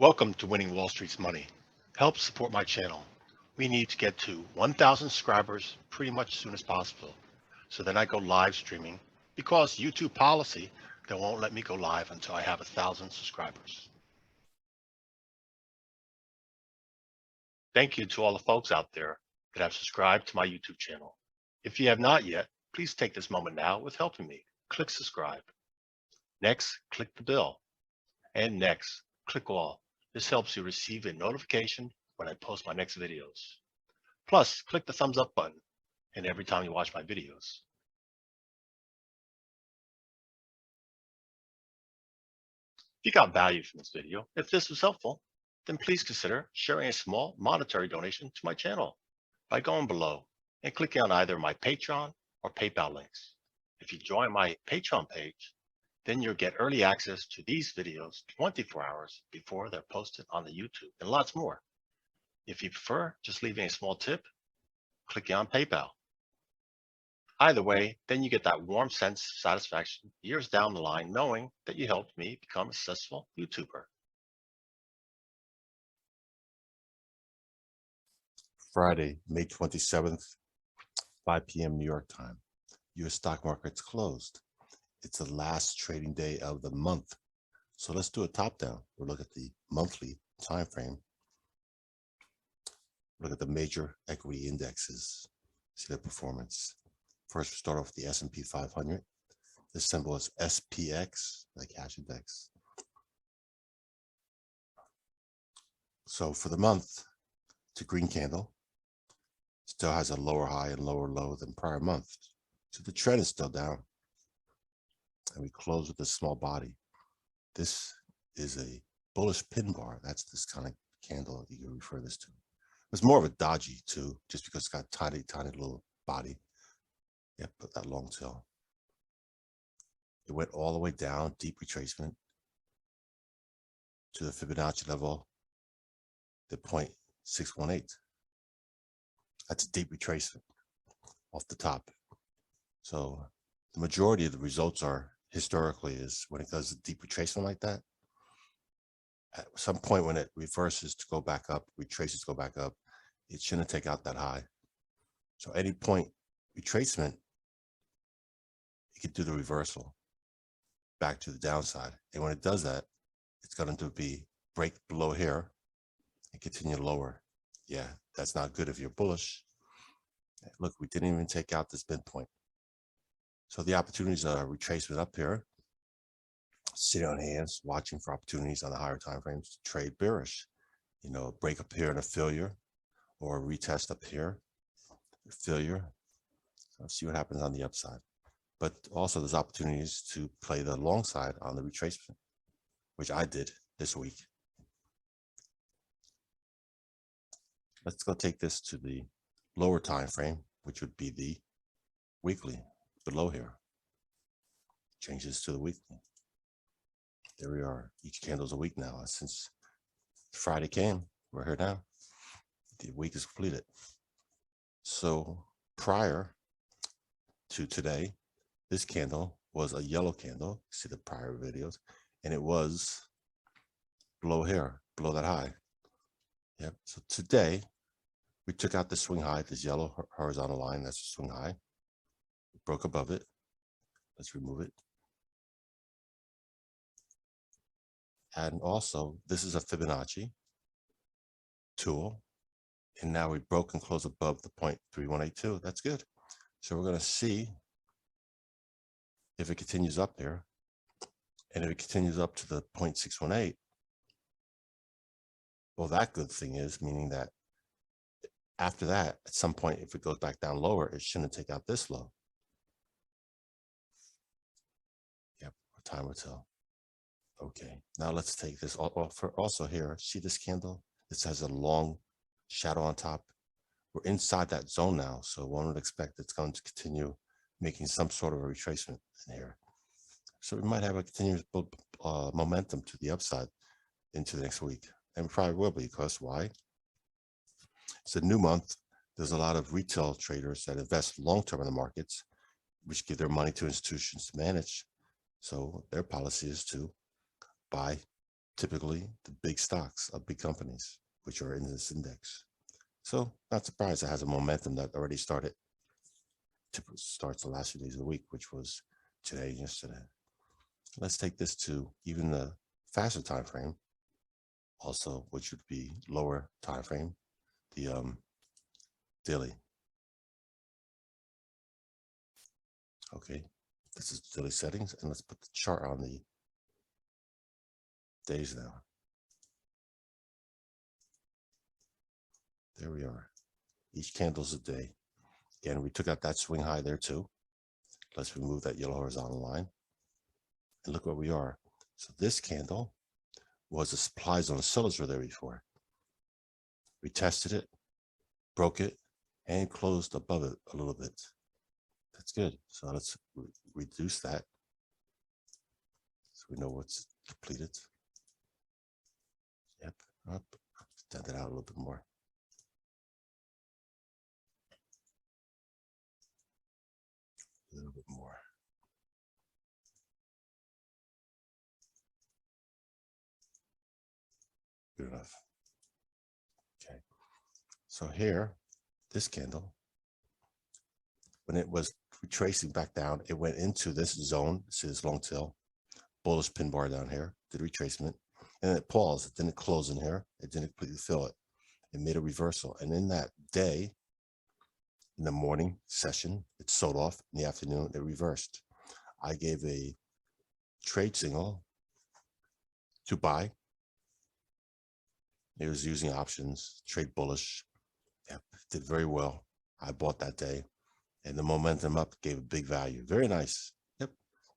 Welcome to Winning Wall Street's Money. Help support my channel. We need to get to 1,000 subscribers pretty much as soon as possible. So then I go live streaming because YouTube policy, they won't let me go live until I have 1,000 subscribers. Thank you to all the folks out there that have subscribed to my YouTube channel. If you have not yet, please take this moment now with helping me. Click subscribe. Next, click the bell. And next, click all. This helps you receive a notification when I post my next videos. Plus, click the thumbs up button and every time you watch my videos. If you got value from this video, if this was helpful, then please consider sharing a small monetary donation to my channel by going below and clicking on either my Patreon or PayPal links. If you join my Patreon page, then you'll get early access to these videos 24 hours before they're posted on the YouTube and lots more. If you prefer just leaving a small tip, click on PayPal. Either way, then you get that warm sense of satisfaction years down the line knowing that you helped me become a successful YouTuber. Friday, May 27th, 5 p.m. New York time. U.S. stock market's closed. It's the last trading day of the month. So let's do a top down. We'll look at the monthly time frame. Look at the major equity indexes. See their performance. First, we start off with the S&P 500. This symbol is SPX, the cash index. So for the month, it's a green candle. Still has a lower high and lower low than prior month. So the trend is still down. And we close with a small body. This is a bullish pin bar. That's this kind of candle you can refer this to. It's more of a doji too, just because it's got tiny little body. Yeah, but that long tail. It went all the way down, deep retracement to the Fibonacci level, the 0.618. That's a deep retracement off the top. So the majority of the results are historically is when it does a deep retracement like that, at some point when it reverses to go back up, retraces to go back up, it shouldn't take out that high. So any point retracement, you could do the reversal back to the downside. And when it does that, it's going to be break below here and continue lower. Yeah, that's not good if you're bullish. Look, we didn't even take out this midpoint. So the opportunities are retracement up here, sitting on hands, watching for opportunities on the higher time frames to trade bearish. You know, break up here and a failure, or a retest up here, a failure. So see what happens on the upside. But also there's opportunities to play the long side on the retracement, which I did this week. Let's go take this to the lower time frame, which would be the weekly. Below here, changes to the weekly. There we are. Each candle's a week now. Since Friday came, we're here now. The week is completed. So prior to today, this candle was a yellow candle. See the prior videos, and it was below here, below that high. Yep. So today, we took out the swing high, this yellow horizontal line. That's the swing high. Broke above it. Let's remove it. And also, this is a Fibonacci tool. And now we broke and closed above the 0.3182. That's good. So we're going to see if it continues up here. And if it continues up to the 0.618, well, that good thing is, meaning that after that, at some point, if it goes back down lower, it shouldn't take out this low. Yep, time will tell. Okay, now let's take this also here. See this candle? This has a long shadow on top. We're inside that zone now, so one would expect it's going to continue making some sort of a retracement in here. So we might have a continuous momentum to the upside into the next week, and we probably will be, because why? It's a new month. There's a lot of retail traders that invest long-term in the markets, which give their money to institutions to manage. So their policy is to buy typically the big stocks of big companies, which are in this index. So not surprised it has a momentum that already started. Starts the last few days of the week, which was today and yesterday. Let's take this to even the faster time frame, also, which would be lower time frame, the daily. Okay, this is daily settings, and let's put the chart on the days now. There we are. Each candle's a day. Again, we took out that swing high there too. Let's remove that yellow horizontal line. And look where we are. So this candle was a supply zone. Sellers were there before. We tested it, broke it, and closed above it a little bit. That's good. So let's reduce that so we know what's completed. Yep, up, extend it out a little bit more. A little bit more. Good enough. Okay. So here, this candle, when it was retracing back down, it went into this zone. See this long tail, bullish pin bar down here, did retracement, and it paused. It didn't close in here. It didn't completely fill it. It made a reversal. And in that day, in the morning session, it sold off. In the afternoon, it reversed. I gave a trade signal to buy. It was using options, trade bullish. Yep, did very well. I bought that day. And the momentum up gave a big value. Very nice. Yep.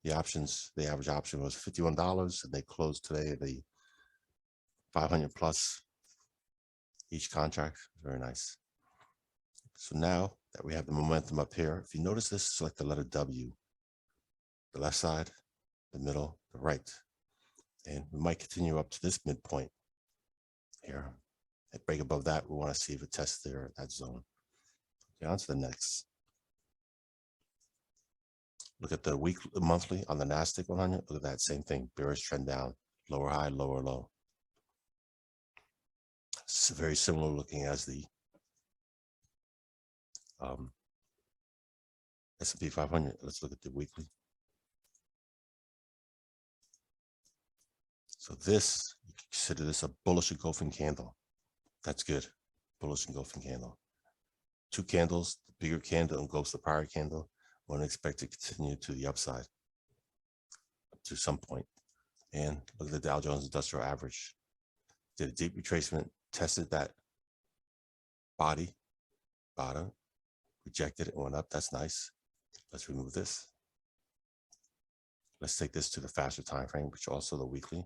The options, the average option was $51, and they closed today at the 500 plus each contract. Very nice. So now that we have the momentum up here, if you notice this, select the letter W, the left side, the middle, the right. And we might continue up to this midpoint here. And break above that, we want to see if it tests there, that zone. Okay, on to the next. Look at the monthly on the Nasdaq 100. Look at that same thing. Bearish trend down, lower high, lower low. It's very similar looking as the S&P 500. Let's look at the weekly. So this, you can consider this a bullish engulfing candle. That's good. Bullish engulfing candle. Two candles, the bigger candle engulfs the prior candle. One expect to continue to the upside to some point. And look at the Dow Jones Industrial Average. Did a deep retracement, tested that bottom, rejected it, went up. That's nice. Let's remove this. Let's take this to the faster time frame, which also the weekly.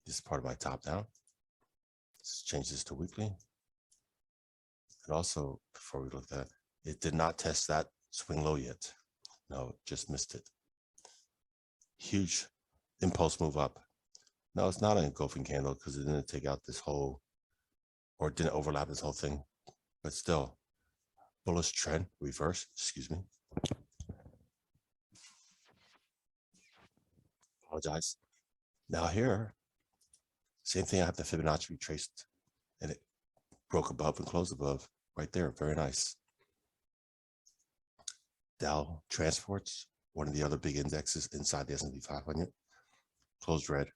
This is part of my top down. Let's change this to weekly. And also, before we look at it, it did not test that swing low yet. No, it just missed it. Huge impulse move up. No, it's not an engulfing candle because it didn't take out this whole, or it didn't overlap this whole thing, but still bullish trend reverse, excuse me. Apologize. Now here, same thing, I have the Fibonacci retraced and it broke above and closed above right there. Very nice. Dow Transports, one of the other big indexes inside the S&P 500, closed red.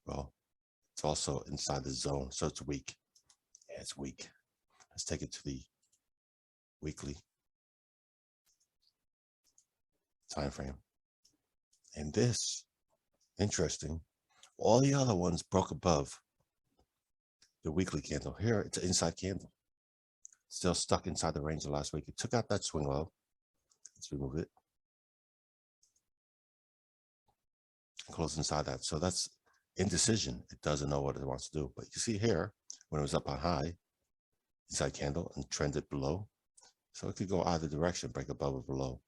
Well, it's also inside the zone, so it's weak. Yeah, it's weak. Let's take it to the weekly time frame. And this, interesting, all the other ones broke above the weekly candle. Here, it's an inside candle. Still stuck inside the range of last week. It took out that swing low. Let's remove it. Close inside that. So that's indecision. It doesn't know what it wants to do. But you see here, when it was up on high, inside candle and trended below. So it could go either direction, break above or below.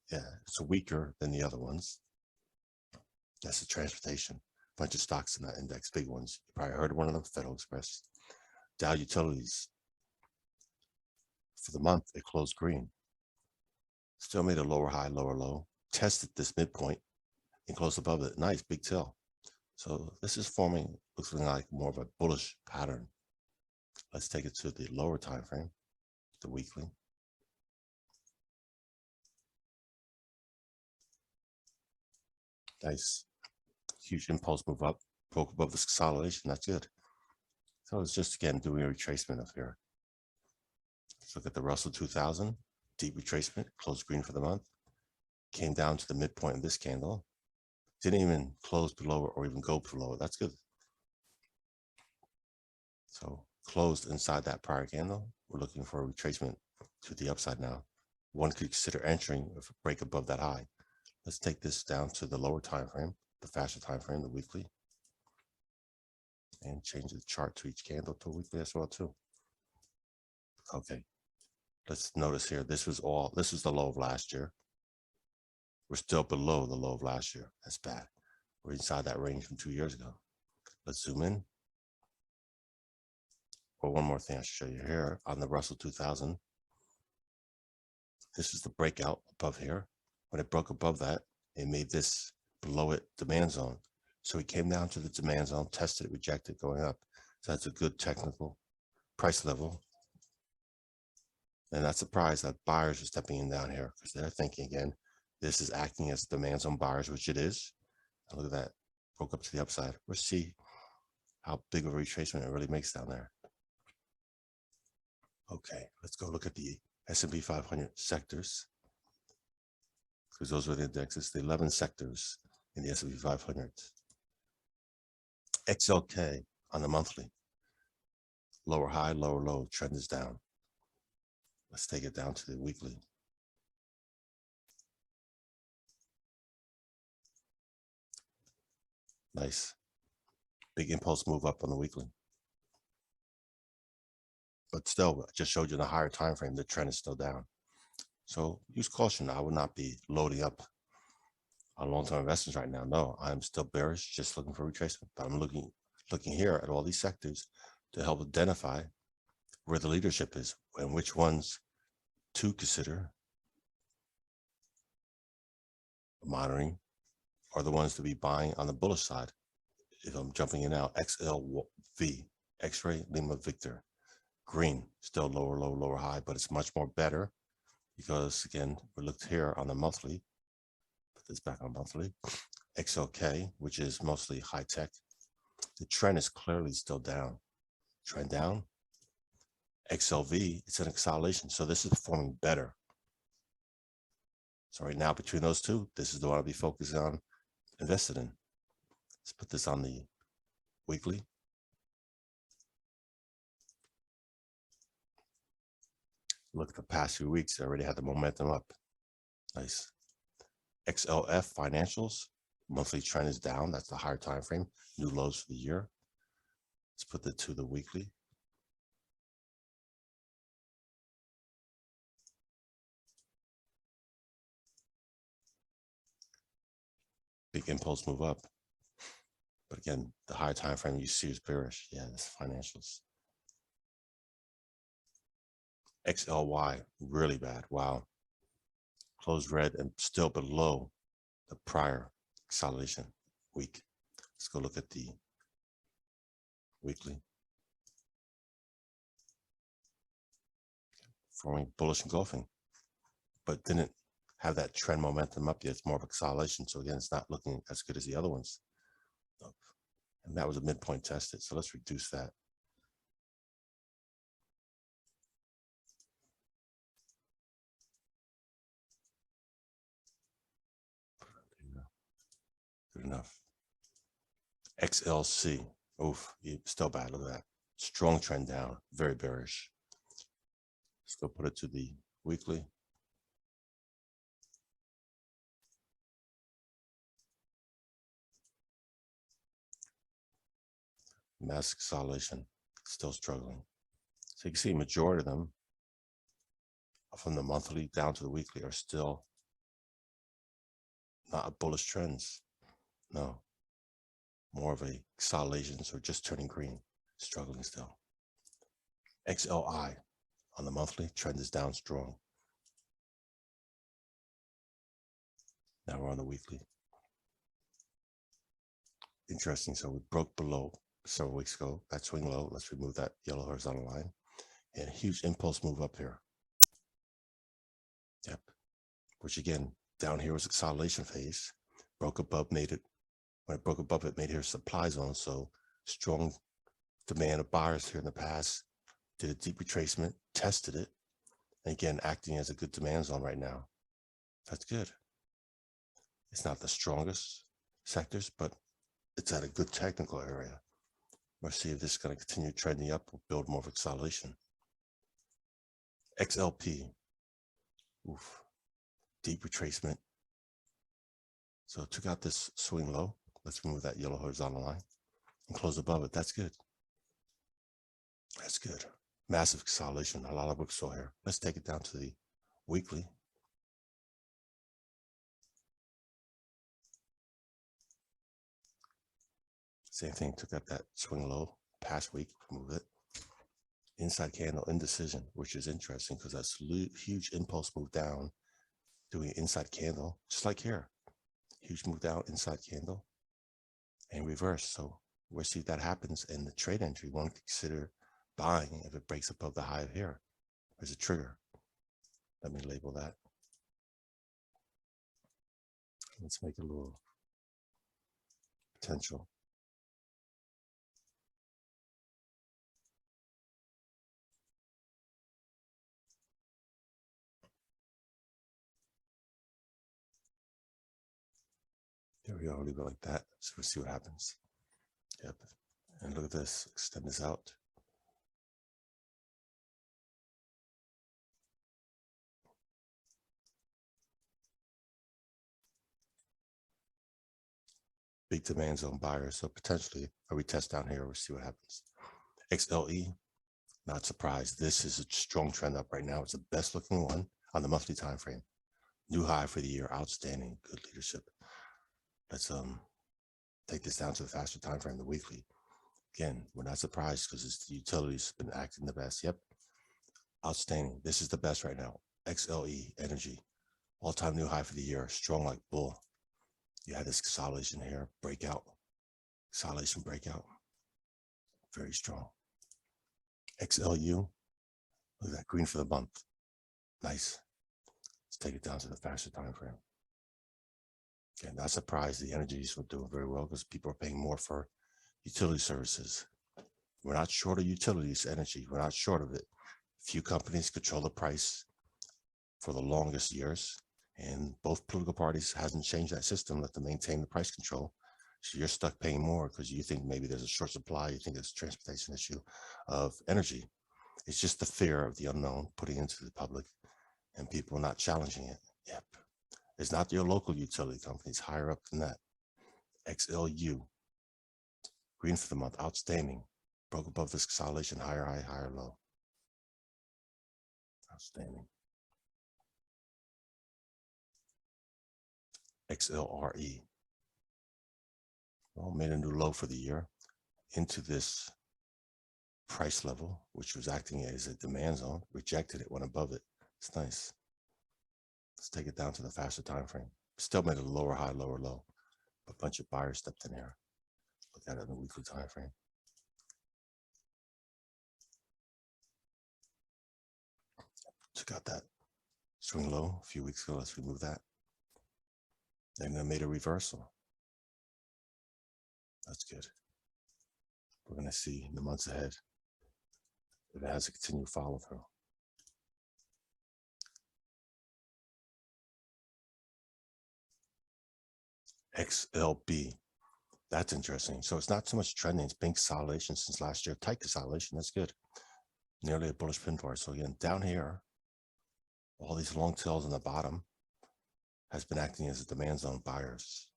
Yeah, it's weaker than the other ones. That's the transportation. Bunch of stocks in that index, big ones. You probably heard of one of them, Federal Express. Dow Utilities. For the month, it closed green. Still made a lower high, lower low. Tested this midpoint and closed above it. Nice big tail. So this is forming, looks like more of a bullish pattern. Let's take it to the lower time frame, the weekly. Nice, huge impulse move up, broke above this consolidation. That's good. So it's just again doing a retracement up here. Let's look at the Russell 2000, deep retracement, closed green for the month. Came down to the midpoint of this candle. Didn't even close below or even go below it. That's good. So closed inside that prior candle. We're looking for a retracement to the upside now. One could consider entering if a break above that high. Let's take this down to the lower time frame, the faster time frame, the weekly, and change the chart to each candle to a weekly as well too. Okay, let's notice here. This was the low of last year. We're still below the low of last year. That's bad. We're inside that range from 2 years ago. Let's zoom in. Well, one more thing I should show you here on the Russell 2000. This is the breakout above here. When it broke above that, it made this below it demand zone. So it came down to the demand zone, tested it, rejected, going up. So that's a good technical price level. And not surprised that buyers are stepping in down here because they're thinking again, this is acting as demand zone buyers, which it is. And look at that, broke up to the upside. We'll see how big of a retracement it really makes down there. Okay, let's go look at the S&P 500 sectors, because those were the indexes, the 11 sectors in the S&P 500. XLK on the monthly, lower high, lower low, trend is down. Let's take it down to the weekly. Nice, big impulse move up on the weekly. But still, I just showed you in the higher time frame, the trend is still down. So use caution. I would not be loading up on long-term investments right now. No, I'm still bearish, just looking for retracement. But I'm looking here at all these sectors to help identify where the leadership is and which ones to consider monitoring are the ones to be buying on the bullish side. If I'm jumping in now, XLV, X-ray, Lima, Victor. Green, still lower low, lower high, but it's much more better because again, we looked here on the monthly, put this back on monthly, XLK, which is mostly high tech. The trend is clearly still down, trend down. XLV, it's an acceleration, so this is performing better. So right now between those two, this is the one I'll be focusing on, invested in. Let's put this on the weekly. Look at the past few weeks, I already had the momentum up. Nice. XLF financials, monthly trend is down. That's the higher time frame, new lows for the year. Let's put the to the weekly. Big impulse move up. But again, the higher time frame you see is bearish. Yeah, this financials. XLY, really bad. Wow. Closed red and still below the prior consolidation week. Let's go look at the weekly. Forming bullish engulfing, but didn't have that trend momentum up yet. It's more of a consolidation. So again, it's not looking as good as the other ones. And that was a midpoint tested. So let's reduce that. Good enough. XLC. Oof, still bad. Look at that. Strong trend down. Very bearish. Let's go put it to the weekly. Mass consolidation. Still struggling. So you can see majority of them from the monthly down to the weekly are still not bullish trends. No. More of a consolidations or just turning green, struggling still. XLI on the monthly trend is down strong. Now we're on the weekly. interesting. So we broke below several weeks ago. That swing low. Let's remove that yellow horizontal line. And a huge impulse move up here. Yep. Which again, down here was a consolidation phase. Broke above, made it. When it broke above, it made here supply zone. So strong demand of buyers here in the past. Did a deep retracement, tested it. And again, acting as a good demand zone right now. That's good. It's not the strongest sectors, but it's at a good technical area. We'll see if this is going to continue trending up or build more of a consolidation. XLP. Oof. Deep retracement. So it took out this swing low. Let's remove that yellow horizontal line and close above it. That's good. That's good. Massive consolidation. A lot of whipsaw here. Let's take it down to the weekly. Same thing. Took out that swing low past week. Remove it. Inside candle indecision, which is interesting because that's huge impulse move down, doing inside candle, just like here. Huge move down, inside candle, and reverse. So we'll see if that happens in the trade entry. One could consider buying if it breaks above the high of here. There's a trigger. Let me label that. Let's make a little potential. There we go, leave it like that. So we'll see what happens. Yep. And look at this, extend this out. Big demand zone buyers. So potentially a retest down here. We'll see what happens. XLE, not surprised. This is a strong trend up right now. It's the best looking one on the monthly time frame. New high for the year. Outstanding. Good leadership. Let's take this down to the faster time frame, the weekly. Again, we're not surprised because it's the utilities been acting the best. Yep. Outstanding. This is the best right now. XLE energy. All-time new high for the year. Strong like bull. You had this consolidation here, breakout, consolidation breakout, very strong. XLU, look at that green for the month, nice. Let's take it down to the faster time frame. Again, not surprised the energies were doing very well because people are paying more for utility services. We're not short of utilities energy. We're not short of it. Few companies control the price for the longest years. And both political parties hasn't changed that system, let them maintain the price control. So you're stuck paying more because you think maybe there's a short supply, you think it's a transportation issue of energy. It's just the fear of the unknown putting into the public and people not challenging it. Yep. It's not your local utility companies, higher up than that. XLU, green for the month, outstanding. Broke above this consolidation, higher high, higher low. Outstanding. XLRE. Well, made a new low for the year into this price level, which was acting as a demand zone, rejected it, went above it. It's nice. Let's take it down to the faster time frame. Still made a lower high, lower low. A bunch of buyers stepped in here. Look at it in the weekly time frame. Check out that swing low a few weeks ago. Let's remove that. And then made a reversal. That's good. We're going to see in the months ahead if it has a continued follow through. XLB. That's interesting. So it's not so much trending. It's been consolidation since last year. Tight consolidation. That's good. Nearly a bullish pin bar. So again, down here, all these long tails on the bottom has been acting as a demand zone buyers.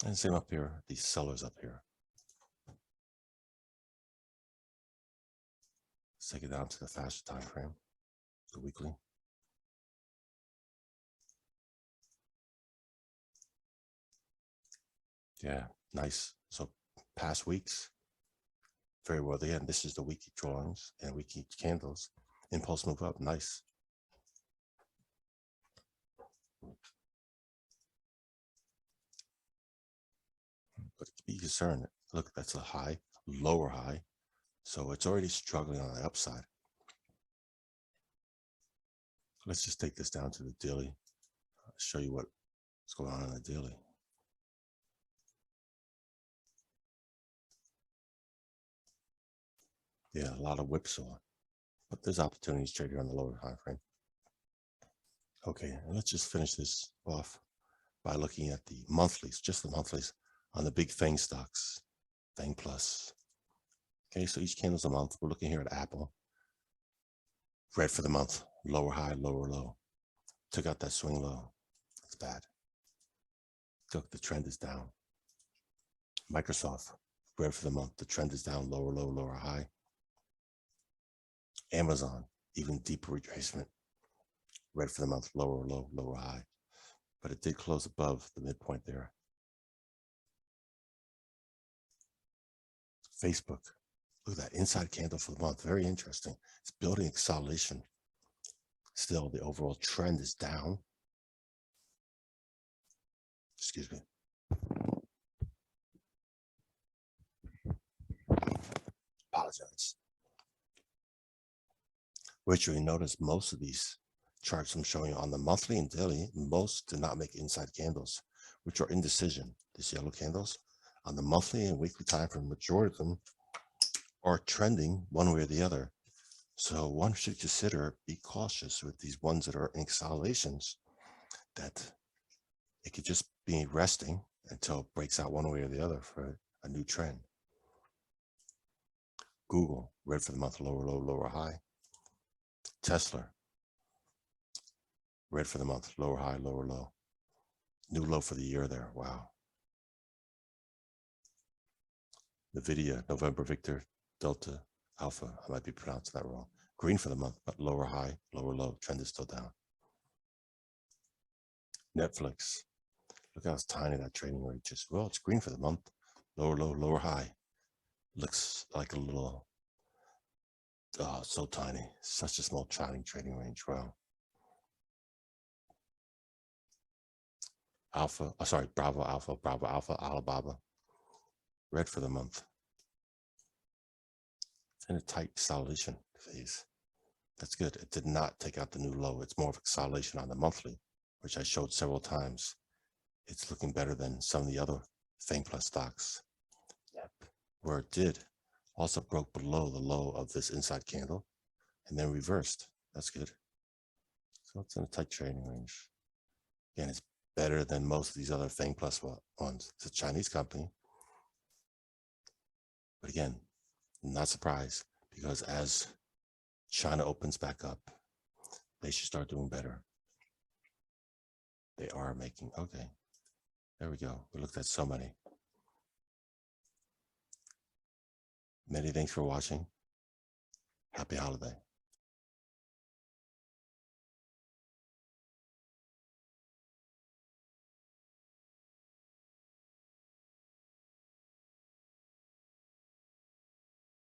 And same up here, these sellers up here. Let's take it down to the faster time frame, the weekly. Yeah, nice. So past weeks, very well. Again, this is the weekly drawings and weekly candles. Impulse move up, nice. Put be concerned. Look, that's a high, lower high. So it's already struggling on the upside. Let's just take this down to the daily. I'll show you what's going on the daily. Yeah, a lot of whipsaw, but there's opportunities traded on the lower time frame. Okay, and let's just finish this off by looking at the monthlies, just the monthlies on the big FANG stocks, FANG Plus. Okay, so each candle's a month. We're looking here at Apple. Red for the month, lower high, lower low. Took out that swing low. That's bad. Look, the trend is down. Microsoft, red for the month. The trend is down, lower low, lower high. Amazon, even deeper retracement. Red for the month, lower low, lower high. But it did close above the midpoint there. Facebook, look at that inside candle for the month. Very interesting. It's building consolidation. Still, the overall trend is down. Excuse me. Apologize. Which you notice most of these charts I'm showing you on the monthly and daily, most do not make inside candles, which are indecision. These yellow candles on the monthly and weekly time frame, majority of them are trending one way or the other. So one should consider, be cautious with these ones that are in consolidations, that it could just be resting until it breaks out one way or the other for a new trend. Google, red for the month, lower low, lower high. Tesla, red for the month, lower high, lower low. New low for the year there. Wow. NVIDIA, November Victor, Delta, Alpha. I might be pronouncing that wrong. Green for the month, but lower high, lower low. Trend is still down. Netflix. Look how tiny that trading range is. Well, it's green for the month. Lower low, lower high. Looks like a little, oh, so tiny. Such a small trading range. Wow. Bravo Alpha, Alibaba. Red for the month. It's in a tight consolidation phase. That's good. It did not take out the new low. It's more of a consolidation on the monthly, which I showed several times. It's looking better than some of the other FANG Plus stocks. Yep. Where it did, also broke below the low of this inside candle and then reversed. That's good. So it's in a tight trading range. Again, it's better than most of these other FANG Plus ones. It's a Chinese company. But again, not surprised, because as China opens back up, they should start doing better. They are making, okay. There we go. We looked at so many. Many thanks for watching. Happy holiday.